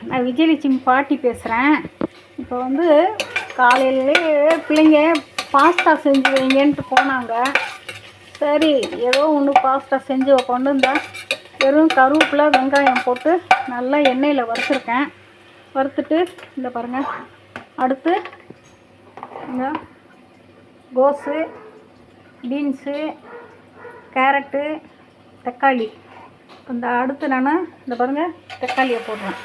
நான் விஜயலட்சுமி பாட்டி பேசுகிறேன். இப்போ வந்து காலையிலே பிள்ளைங்க பாஸ்தா செஞ்சு வைங்கன்ட்டு போனாங்க. சரி ஏதோ ஒன்று பாஸ்தா செஞ்சு கொண்டு வந்தால் வெறும் கருவேப்பிலை வெங்காயம் போட்டு நல்லா எண்ணெயில் வறுத்துருக்கேன். வறுத்துட்டு இந்த பாருங்கள், அடுத்து இந்த கோஸு, பீன்ஸு, கேரட்டு, தக்காளி. இந்த அடுத்து நான் இந்த பாருங்கள் தக்காளியை போடுறேன்.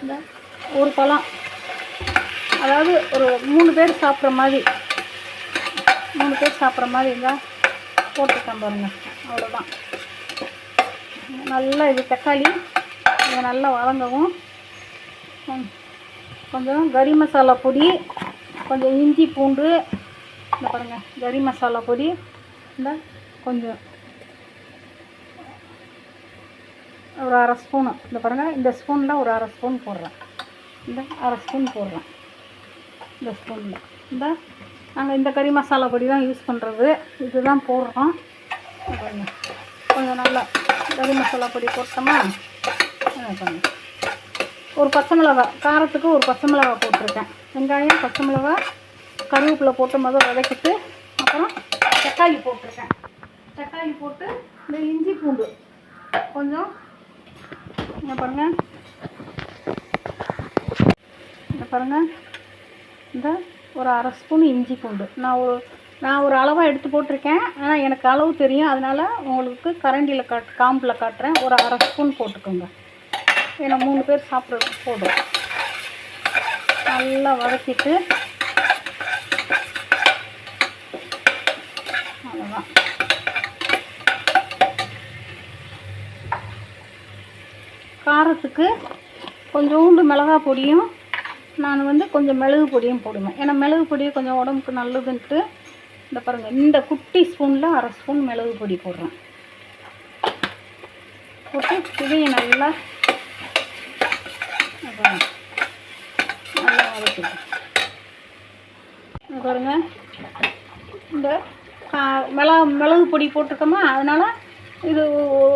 இந்த ஒரு பழம், அதாவது ஒரு 3 பேர் சாப்பிட்ற மாதிரி இருந்தால் போட்டுருக்கேன் பாருங்கள். அவ்வளோதான். நல்லா இது தக்காளி இதை நல்லா வதங்கவும் கொஞ்சம் கறி மசாலா பொடி, கொஞ்சம் இஞ்சி பூண்டு, இந்த பாருங்கள் கறி மசாலா பொடி, இந்த கொஞ்சம் ஒரு 1/2 ஸ்பூனு, இந்த பாருங்கள் இந்த ஸ்பூனில் ஒரு 1/2 ஸ்பூன் போடுறேன். இந்த 1/2 ஸ்பூன் போடுறேன். இந்த ஸ்பூனில் இந்த நாங்கள் இந்த கறி மசாலா பொடி தான் யூஸ் பண்ணுறது, இது தான் போடுறோம். பாருங்கள் கொஞ்சம் நல்லா கறி மசாலா பொடி போட்டோமா. பாருங்கள் ஒரு பச்சை மிளகாய், காரத்துக்கு ஒரு பச்சை மிளகாய் போட்டிருக்கேன். வெங்காயம், பச்சை மிளகாய், கருவேப்பிலை போட்டு முதல் வதக்கிட்டு அப்புறம் தக்காளி போட்டிருக்கேன். தக்காளி போட்டு இந்த இஞ்சி பூண்டு கொஞ்சம் இங்கே பாருங்கள், இந்த ஒரு 1/2 ஸ்பூன் இஞ்சி பூண்டு நான் ஒரு அளவாக எடுத்து போட்டிருக்கேன். ஆனால் எனக்கு அளவு தெரியும், அதனால் உங்களுக்கு கரண்டியில் காம்பில் காட்டுறேன். ஒரு 1/2 ஸ்பூன் போட்டுக்கோங்க, ஏன்னா 3 பேர் சாப்பிட்றதுக்கு போதும். நல்லா வதக்கிட்டு அவ்வளோதான். காரத்துக்கு கொஞ்சோண்டு மிளகாய் பொடியும் நான் வந்து கொஞ்சம் மிளகு பொடியும் போடுவேன். ஏன்னா மிளகு பொடி கொஞ்சம் உடம்புக்கு நல்லதுன்ட்டு இந்த பாருங்கள் இந்த குட்டி ஸ்பூனில் 1/2 ஸ்பூன் மிளகு பொடி போடுறேன். போட்டு இதையும் நல்லா வதக்கிடுவேன். பாருங்கள் இந்த மிளகு பொடி போட்டிருக்கோமா, அதனால் இது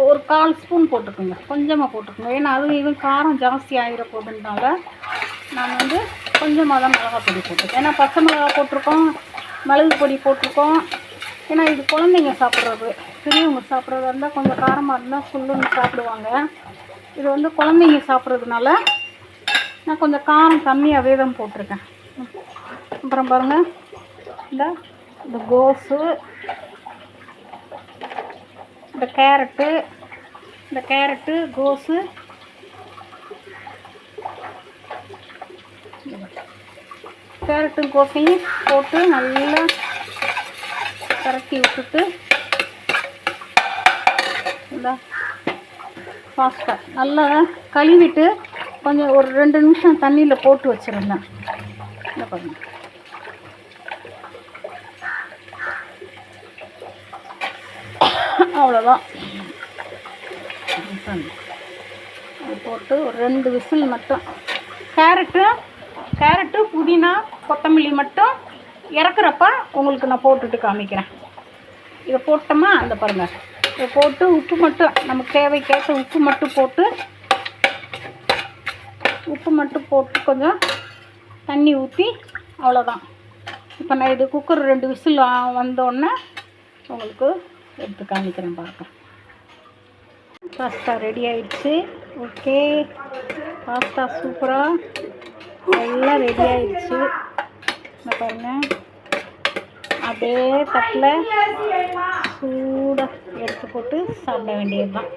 ஒரு 1/4 ஸ்பூன் போட்டுக்கோங்க, கொஞ்சமாக போட்டுக்கோங்க. ஏன்னா இதுவும் காரம் ஜாஸ்தி ஆகிட போகுதுனால நான் வந்து கொஞ்சமாக தான் மிளகாய் பொடி போட்டிருக்கேன். ஏன்னா பச்சை மிளகாய் போட்டிருக்கோம், மிளகு பொடி போட்டிருக்கோம். ஏன்னா இது குழந்தைங்க சாப்பிட்றது, பெரியவங்க சாப்பிட்றதா இருந்தால் கொஞ்சம் காரமாக இருந்தால் ஃபுல்லுன்னு சாப்பிடுவாங்க. இது வந்து குழந்தைங்க சாப்பிட்றதுனால நான் கொஞ்சம் காரம் கம்மியாகவே தான் போட்டிருக்கேன். அப்புறம் பாருங்கள் இந்த கோஸு, இந்த கேரட்டு கோஸு, கேரட்டு கோஸையும் போட்டு நல்லா கரட்டி விட்டுட்டு இந்த பாஸ்தா நல்லா கழுவிட்டு கொஞ்சம் ஒரு 2 நிமிஷம் தண்ணியில் போட்டு வச்சுருந்தேன். இந்த பாருங்கள் அவ்வளோதான். போட்டு ஒரு 2 விசில் மட்டும், கேரட்டு புதினா கொத்தமல்லி மட்டும் இறக்குறப்ப உங்களுக்கு நான் போட்டுட்டு காமிக்கிறேன். இதை போட்டோமா, அந்த பாருங்கள் இதை போட்டு உப்பு மட்டும் நமக்கு தேவைக்கேற்ற உப்பு மட்டும் போட்டு கொஞ்சம் தண்ணி ஊற்றி அவ்வளோதான். இப்போ நான் இது குக்கர் 2 விசில் வந்தோடனே உங்களுக்கு எடுத்து காமிக்கிறேன். பார்க்க பாஸ்தா ரெடி ஆயிடுச்சு. ஓகே, பாஸ்தா சூப்பராக எல்லாம் ரெடி ஆயிடுச்சு. இந்த பாருங்கள் அப்படியே தட்டில் சூடாக எடுத்து போட்டு சாப்பிட வேண்டியது தான்.